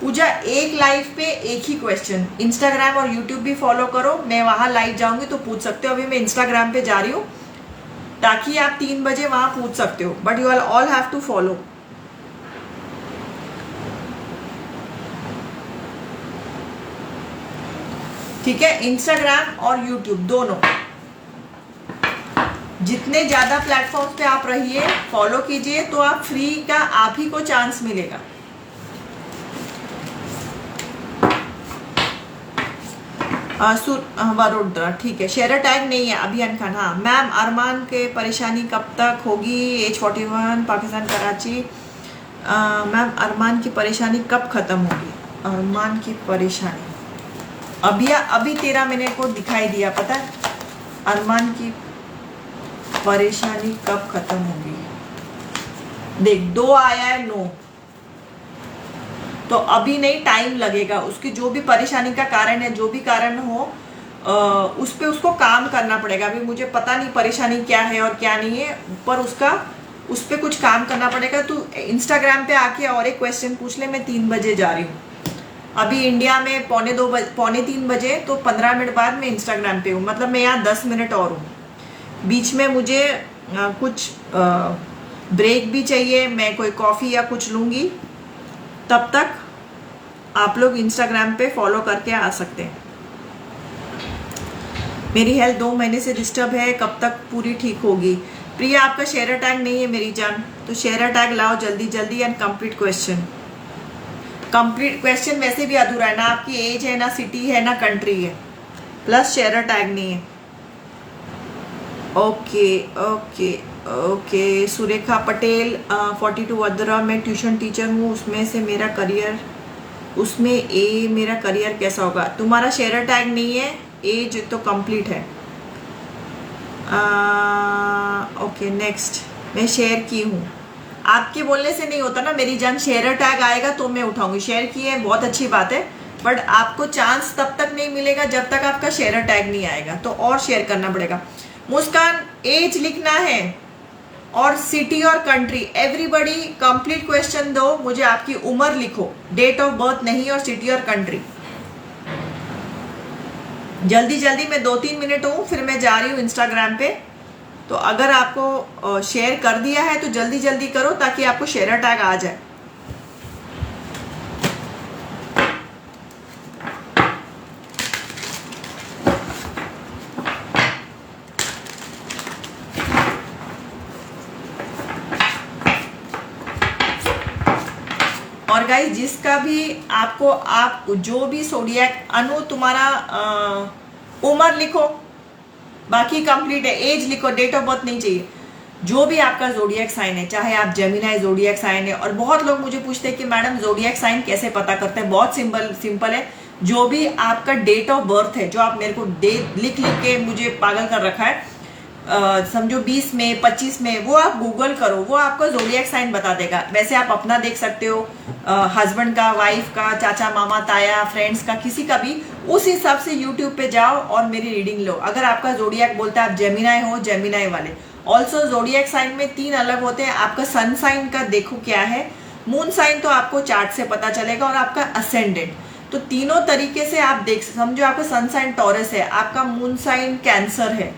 पूजा, एक लाइव पे एक ही क्वेश्चन। इंस्टाग्राम और यूट्यूब भी फॉलो करो, मैं वहां लाइव जाऊंगी तो पूछ सकते हो। अभी मैं इंस्टाग्राम पे जा रही हूँ ताकि आप 3 बजे वहां पूछ सकते हो, but you all have to follow. ठीक है, इंस्टाग्राम और यूट्यूब दोनों, जितने ज्यादा प्लेटफॉर्म पे आप रहिए, फॉलो कीजिए, तो आप फ्री का आप ही को चांस मिलेगा। वरुण, ठीक है, शेयर टैग नहीं है। अभियान खान, हाँ मैम। अरमान के परेशानी कब तक होगी? एज 41, पाकिस्तान, कराची। मैम अरमान की परेशानी कब खत्म होगी? अरमान की परेशानी अभी 13 महीने को दिखाई दिया, पता है? अरमान की परेशानी कब खत्म होगी? देख, 2 आया है, 9, तो अभी नहीं, टाइम लगेगा। उसकी जो भी परेशानी का कारण है, जो भी कारण हो, उस पे उसको काम करना पड़ेगा। अभी मुझे पता नहीं परेशानी क्या है और क्या नहीं है, पर उस पे कुछ काम करना पड़ेगा। तू इंस्टाग्राम पे आके और एक क्वेश्चन पूछ ले। मैं 3 बजे जा रही हूँ, अभी इंडिया में पौने 3 बजे, तो 15 मिनट बाद मैं इंस्टाग्राम पे हूँ। मतलब मैं यहाँ 10 मिनट और हूँ। बीच में मुझे कुछ ब्रेक भी चाहिए, मैं कोई कॉफ़ी या कुछ लूँगी। तब तक आप लोग इंस्टाग्राम पे फॉलो करके आ सकते हैं। मेरी हेल्थ 2 महीने से डिस्टर्ब है, कब तक पूरी ठीक होगी? प्रिया, आपका शेयर टैग नहीं है मेरी जान, तो शेयर टैग लाओ जल्दी जल्दी। एंड कंप्लीट क्वेश्चन वैसे भी अधूरा है ना। आपकी एज है, ना सिटी है, ना कंट्री है, प्लस शेयर टैग नहीं है। Okay okay okay. Surekha Patel, 42 वदरा, मैं ट्यूशन टीचर हूँ, उसमें मेरा करियर कैसा होगा? तुम्हारा शेयर टैग नहीं है, एज तो कंप्लीट है। Okay next. मैं शेयर की हूँ, आपके बोलने से नहीं होता ना मेरी जान। शेयर टैग आएगा तो मैं उठाऊंगी। शेयर की है, बहुत अच्छी बात है, बट आपको चांस तब तक नहीं मिलेगा जब तक आपका शेयर टैग नहीं आएगा, तो और शेयर करना पड़ेगा। मुस्कान, एज लिखना है और सिटी और कंट्री। एवरीबडी कंप्लीट क्वेश्चन दो, मुझे आपकी उम्र लिखो, डेट ऑफ बर्थ नहीं, और सिटी और कंट्री। जल्दी जल्दी, मैं 2-3 मिनट हूँ, फिर मैं जा रही हूँ इंस्टाग्राम पे। तो अगर आपको शेयर कर दिया है तो जल्दी जल्दी करो ताकि आपको शेयर टैग आ जाए। और गाइस जिसका भी आपको आप जो भी ज़ोडिएक अनु तुम्हारा उम्र लिखो, बाकी कंप्लीट है, एज लिखो, डेट ऑफ बर्थ नहीं चाहिए। जो भी आपका ज़ोडिएक साइन है, चाहे आप जेमिनी ज़ोडिएक साइन है। और बहुत लोग मुझे पूछते हैं कि मैडम ज़ोडिएक साइन कैसे पता करते हैं? बहुत सिंपल है। जो भी आपका डेट ऑफ बर्थ है, जो आप मेरे को डेट लिख के मुझे पागल कर रखा है, समझो 20 में 25 में, वो आप गूगल करो, वो आपको ज़ोडिएक साइन बता देगा। वैसे आप अपना देख सकते हो, हस्बैंड का, वाइफ का, चाचा मामा ताया, फ्रेंड्स का, किसी का भी। उस हिसाब से यूट्यूब पे जाओ और मेरी रीडिंग लो। अगर आपका ज़ोडिएक बोलता है आप जेमिनी हो, जेमिनी वाले। ऑल्सो ज़ोडिएक साइन में 3 अलग होते हैं। आपका सन साइन का देखो क्या है, मून साइन तो आपको चार्ट से पता चलेगा, और आपका असेंडेंट। तो तीनों तरीके से आप देख, समझो आपका सन साइन टॉरस है, आपका मून साइन कैंसर है,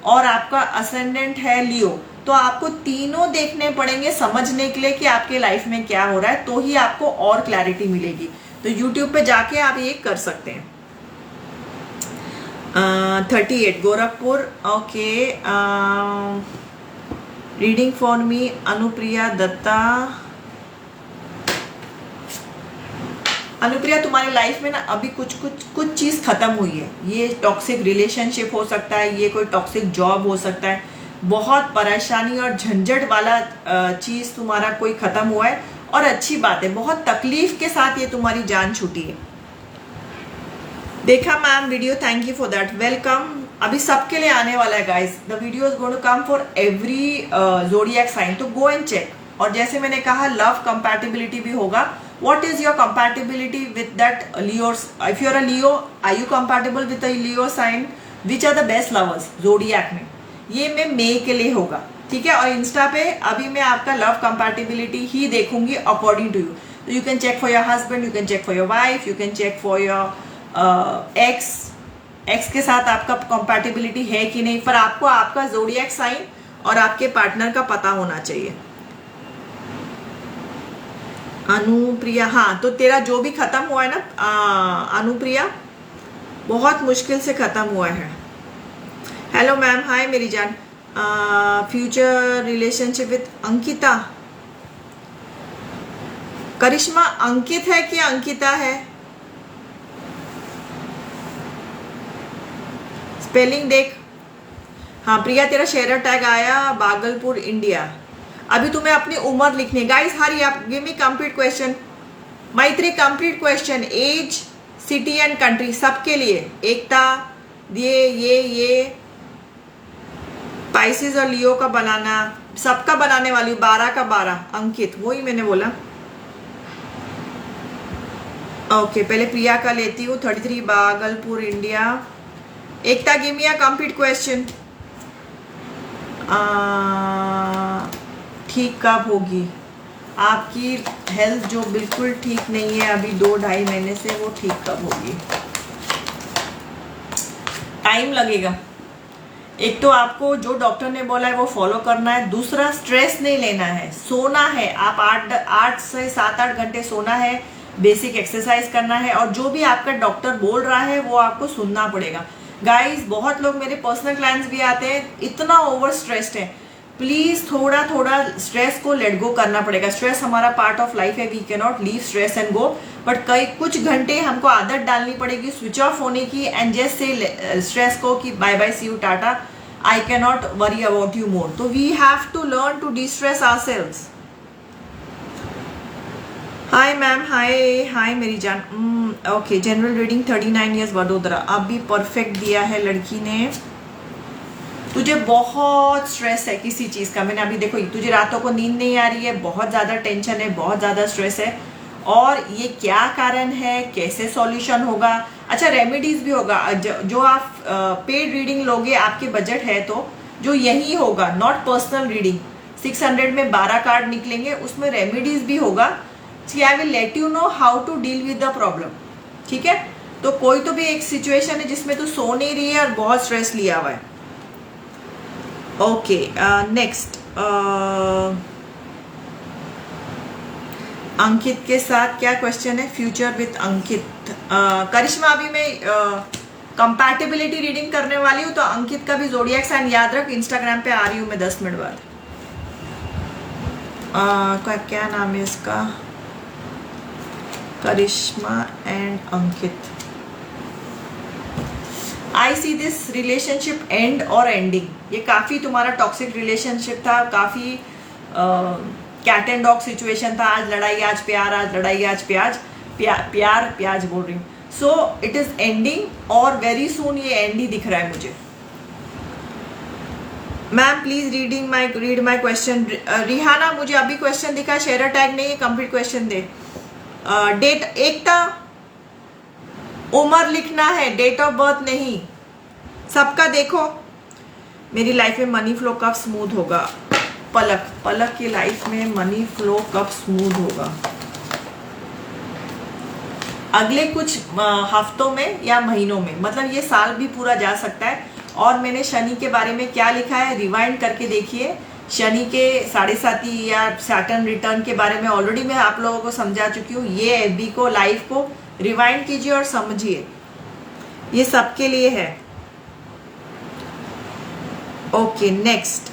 और आपका असेंडेंट है लियो। तो आपको तीनों देखने पड़ेंगे समझने के लिए कि आपके लाइफ में क्या हो रहा है, तो ही आपको और क्लैरिटी मिलेगी। तो यूट्यूब पे जाके आप ये कर सकते हैं। 38 Gorakhpur, okay. Reading for me Anupriya Datta. Anupriya, तुम्हारी लाइफ में ना अभी कुछ चीज खत्म हुई है। ये टॉक्सिक रिलेशनशिप हो सकता है, ये कोई टॉक्सिक जॉब हो सकता है, बहुत परेशानी और झंझट वाला चीज तुम्हारा कोई खत्म हुआ है। और अच्छी बात है, बहुत तकलीफ के साथ ये तुम्हारी जान छूटी है। देखा ma'am video, thank you for that, welcome. अभी सबके लिए आने वाला है guys, the video is going to come for every zodiac sign, तो गो एंड चेक। और जैसे मैंने कहा, लव कंपैटिबिलिटी भी होगा। What is your compatibility with that Leo? If you are a Leo, are you compatible with a Leo sign? Which are the best lovers? Zodiac में ये मैं मई के लिए होगा, ठीक है। और इंस्टा पे अभी मैं आपका लव कंपैटिबिलिटी ही देखूंगी अकॉर्डिंग टू यू। तो you can check for your husband, you can check for your wife, you can check for your ex के साथ आपका कंपैटिबिलिटी है कि नहीं। पर आपको आपका ज़ोडिएक साइन और आपके पार्टनर का पता होना चाहिए। अनुप्रिया, हाँ, तो तेरा जो भी खत्म हुआ है ना अनुप्रिया, बहुत मुश्किल से खत्म हुआ है। हेलो मैम, हाय मेरी जान। Future relationship with Ankita. Karishma, Ankit है कि अंकिता है? स्पेलिंग देख। हाँ प्रिया, तेरा शेयर टैग आया, भागलपुर इंडिया। अभी तुम्हें अपनी उम्र लिखनी है guys, hurry up, give me complete question. Maitri, complete question, age, city and country, सबके लिए। एकता, ये पाइसेस और लियो का बनाना, सबका बनाने वाली हूँ। 12 का 12 अंकित, वही मैंने बोला। ओके, पहले प्रिया का लेती हूँ। 33 Bhagalpur India. Ekta, give me a complete question. ठीक कब होगी? आपकी हेल्थ जो बिल्कुल ठीक नहीं है अभी 2-2.5 महीने से, वो ठीक कब होगी? टाइम लगेगा। एक तो आपको जो डॉक्टर ने बोला है वो फॉलो करना है, दूसरा स्ट्रेस नहीं लेना है, सोना है। आप 8 से 7-8 घंटे सोना है, बेसिक एक्सरसाइज करना है, और जो भी आपका डॉक्टर बोल रहा है वो आपको सुनना पड़ेगा। गाइस, बहुत लोग मेरे पर्सनल क्लाइंट्स भी आते हैं, इतना ओवर स्ट्रेस्ड है। प्लीज थोड़ा थोड़ा स्ट्रेस को लेट गो करना पड़ेगा। स्ट्रेस हमारा पार्ट ऑफ लाइफ है, we can not leave stress and go, but कुछ घंटे हमको आदत डालनी पड़ेगी स्विच ऑफ होने की, एंड जस्ट से स्ट्रेस को कि bye bye, see you, tata, I can not worry about you more. तो we have to learn to distress ourselves. Hi ma'am, hi मेरी जान। Okay, general reading 39 years Vadodara. अभी perfect दिया है लड़की ने। तुझे बहुत स्ट्रेस है किसी चीज का, मैंने अभी देखो, तुझे रातों को नींद नहीं आ रही है, बहुत ज्यादा टेंशन है, बहुत ज्यादा स्ट्रेस है, और ये क्या कारण है, कैसे सॉल्यूशन होगा? अच्छा, रेमेडीज भी होगा। जो आप पेड रीडिंग लोगे, आपके बजट है तो जो यही होगा, नॉट पर्सनल रीडिंग। 600 में 12 कार्ड निकलेंगे, उसमें रेमेडीज भी होगा। I will let you know how to deal with the problem, ठीक है। तो कोई तो भी एक सिचुएशन है जिसमें तू सो नहीं रही है और बहुत स्ट्रेस लिया हुआ है। ओके, नेक्स्ट अंकित के साथ क्या क्वेश्चन है? फ्यूचर विथ अंकित। करिश्मा, अभी मैं कंपैटिबिलिटी रीडिंग करने वाली हूँ, तो अंकित का भी ज़ोडिएक साइन याद रख। इंस्टाग्राम पे आ रही हूँ मैं 10 मिनट बाद। क्या नाम है इसका? Karishma and Ankit. I see this relationship and और एंडिंग। ये काफ़ी तुम्हारा टॉक्सिक रिलेशनशिप था, काफ़ी कैट एंड डॉग सिचुएशन था। आज लड़ाई आज प्यार, आज लड़ाई आज प्यार प्याज बोल रही हूँ। सो इट इज एंडिंग और वेरी सून ये एंड ही दिख रहा है मुझे। Ma'am please read my question. Rihanna, मुझे अभी क्वेश्चन दिखा, शेयर टैग नहीं है, कंप्लीट क्वेश्चन दे। डेट एकता, उम्र लिखना है, डेट ऑफ बर्थ नहीं। सबका देखो। मेरी लाइफ में मनी फ्लो कब स्मूथ होगा? पलक की लाइफ में मनी फ्लो कब स्मूथ होगा? अगले कुछ हफ्तों में या महीनों में, मतलब ये साल भी पूरा जा सकता है। और मैंने शनि के बारे में क्या लिखा है रिवाइंड करके देखिए। शनि के 7.5 या सैटर्न रिटर्न के बारे में ऑलरेडी मैं आप लोगों को समझा चुकी हूँ। ये एफबी को, लाइफ को रिवाइंड कीजिए और समझिए, ये सबके लिए है। Okay, next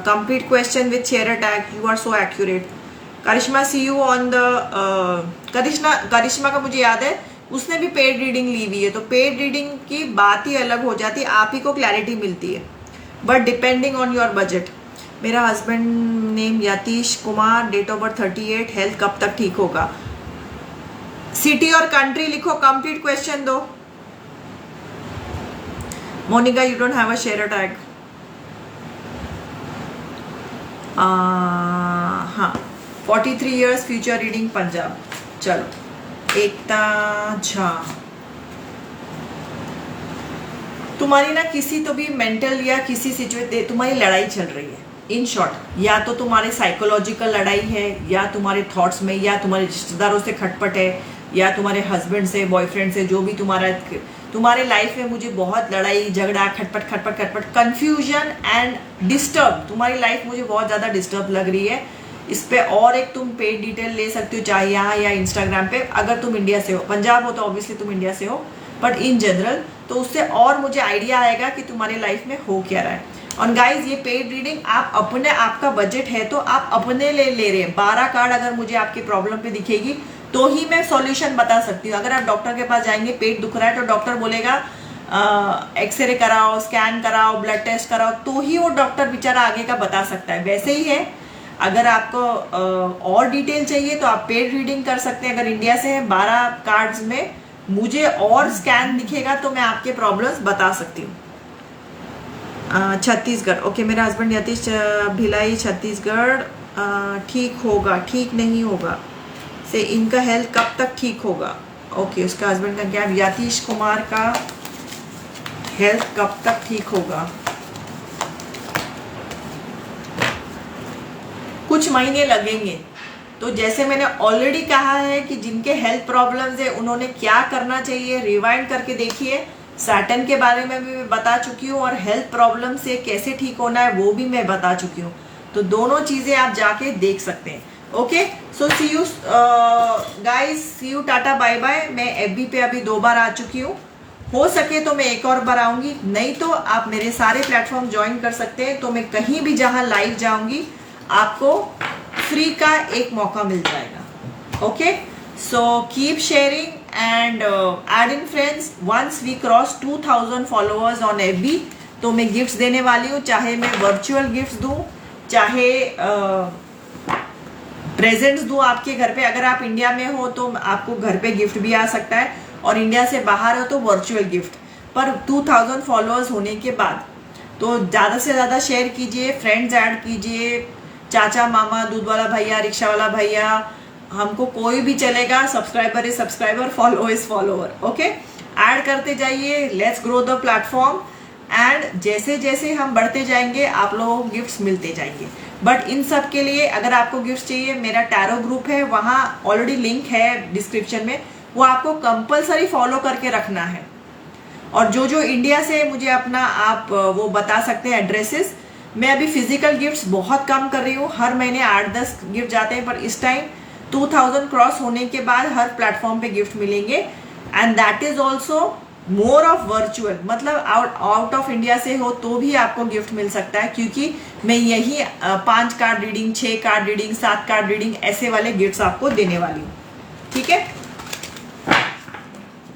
complete question with share tag. You are so accurate. Karishma, see you on the Karishma का मुझे याद है उसने भी पेड रीडिंग ली हुई है, तो पेड रीडिंग की बात ही अलग हो जाती है, आप ही को क्लैरिटी मिलती है, but depending on your budget. मेरा husband name Yatish Kumar, date of birth 38, health कब तक ठीक होगा? सिटी और कंट्री लिखो, कंप्लीट क्वेश्चन दो। Monica, you don't have a share tag. हाँ, 43 इयर्स, फ्यूचर रीडिंग पंजाब। चलो, एकता झा, तुम्हारी ना किसी तो भी मेंटल या किसी सिचुएशन तुम्हारी लड़ाई चल रही है। इन शॉर्ट, या तो तुम्हारे साइकोलॉजिकल लड़ाई है, या तुम्हारे थॉट्स में, या तुम्हारे रिश्तेदारों से खटपट है, या तुम्हारे हस्बैंड से, बॉयफ्रेंड से, जो भी तुम्हारे लाइफ में मुझे बहुत लड़ाई झगड़ा, खटपट, कंफ्यूजन एंड डिस्टर्ब। तुम्हारी लाइफ मुझे बहुत ज़्यादा डिस्टर्ब लग रही है। इस पे और एक तुम पेड डिटेल ले सकते हो, चाहे यहाँ या इंस्टाग्राम पे। अगर तुम इंडिया से हो, पंजाब हो तो ऑब्वियसली तुम इंडिया से हो, बट इन जनरल तो उससे और मुझे आइडिया आएगा कि तुम्हारे लाइफ में हो क्या रहा है। और गाइज, ये पेड रीडिंग आप अपने, आपका बजट है तो आप अपने ले रहे हैं। 12 कार्ड अगर मुझे आपकी प्रॉब्लम पे दिखेगी तो ही मैं सॉल्यूशन बता सकती हूँ। अगर आप डॉक्टर के पास जाएंगे, पेट दुख रहा है, तो डॉक्टर बोलेगा एक्सरे कराओ, स्कैन कराओ, ब्लड टेस्ट कराओ, तो ही वो डॉक्टर बेचारा आगे का बता सकता है। वैसे ही है, अगर आपको और डिटेल चाहिए तो आप पेड रीडिंग कर सकते हैं। अगर इंडिया से है, 12 कार्ड्स में मुझे और स्कैन दिखेगा तो मैं आपके प्रॉब्लम्स बता सकती हूँ। छत्तीसगढ़, ओके, मेरा हस्बैंड यतीश भिलाई, छत्तीसगढ़। ठीक होगा, ठीक नहीं होगा से इनका हेल्थ कब तक ठीक होगा? ओके, उसका हस्बैंड का क्या? यतीश कुमार का हेल्थ कब तक ठीक होगा? कुछ महीने लगेंगे। तो जैसे मैंने ऑलरेडी कहा है कि जिनके हेल्थ प्रॉब्लम्स है उन्होंने क्या करना चाहिए, रिवाइंड करके देखिए। सैटर्न के बारे में भी मैं बता चुकी हूँ, और हेल्थ प्रॉब्लम से कैसे ठीक होना है वो भी मैं बता चुकी हूँ। तो दोनों चीजें आप जाके देख सकते हैं। Okay, so see you guys, see you, tata, bye bye. मैं एफबी पे अभी 2 बार आ चुकी हूँ, हो सके तो मैं एक और बार आऊंगी, नहीं तो आप मेरे सारे प्लेटफॉर्म ज्वाइन कर सकते हैं। तो मैं कहीं भी जहां लाइव जाऊंगी आपको फ्री का एक मौका मिल जाएगा। Okay, so keep sharing and add in friends. Once we cross 2000 followers on FB तो मैं गिफ्ट्स देने वाली हूँ, चाहे मैं वर्चुअल गिफ्ट्स दूँ, चाहे प्रेजेंट्स दूँ आपके घर पे। अगर आप इंडिया में हो तो आपको घर पे गिफ्ट भी आ सकता है, और इंडिया से बाहर हो तो वर्चुअल गिफ्ट। पर 2000 फॉलोअर्स होने के बाद तो ज़्यादा से ज़्यादा शेयर कीजिए, फ्रेंड्स ऐड कीजिए, चाचा, मामा, दूध वाला भैया, रिक्शा वाला भैया, हमको कोई भी चलेगा। Subscriber is subscriber, follow is follower. Okay, add करते जाइए, let's grow the platform. And जैसे जैसे हम बढ़ते जाएंगे आप लोगों को गिफ्ट्स मिलते जाएंगे। बट इन सब के लिए अगर आपको गिफ्ट्स चाहिए, मेरा टैरो ग्रुप है, वहाँ ऑलरेडी लिंक है डिस्क्रिप्शन में, वो आपको कंपलसरी फॉलो करके रखना है। और जो जो इंडिया से मुझे अपना आप वो बता सकते हैं एड्रेसेस। मैं अभी फिजिकल गिफ्ट्स बहुत कम कर रही हूँ, हर महीने 8-10 गिफ्ट जाते हैं, पर इस टाइम 2000 क्रॉस होने के बाद हर प्लेटफॉर्म पे गिफ्ट मिलेंगे। And that is also more of virtual, मतलब आउट ऑफ इंडिया से हो तो भी आपको गिफ्ट मिल सकता है, क्योंकि मैं यही 5 card reading, 6 card reading, 7 card reading ऐसे वाले गिफ्ट्स आपको देने वाली हूँ। ठीक है,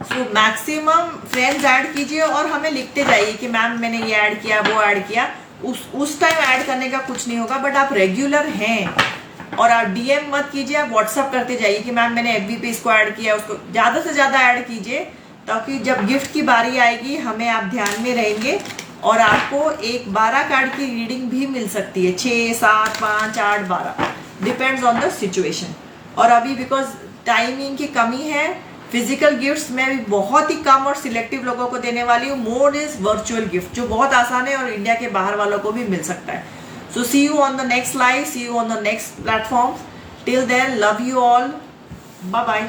सो मैक्सिमम फ्रेंड्स ऐड कीजिए और हमें लिखते जाइए कि मैम मैंने ये ऐड किया, वो ऐड किया। उस टाइम ऐड करने का कुछ नहीं होगा, बट आप रेगुलर हैं और आप डीएम मत कीजिए, आप व्हाट्सअप करते जाइए कि मैम मैंने एफबी पे इसको ऐड किया, उसको ज्यादा से ज्यादा ऐड कीजिए, ताकि जब गिफ्ट की बारी आएगी हमें आप ध्यान में रहेंगे और आपको एक 12 कार्ड की रीडिंग भी मिल सकती है, 6, 7, 5, 8, 12, डिपेंड्स ऑन द सिचुएशन। और अभी बिकॉज टाइमिंग की कमी है, फिजिकल गिफ्ट्स मैं भी बहुत ही कम और सिलेक्टिव लोगों को देने वाली हूँ। मोर इज वर्चुअल गिफ्ट, जो बहुत आसान है और इंडिया के बाहर वालों को भी मिल सकता है। So see you on the next live, see you on the next platform. Till then, love you all. Bye bye.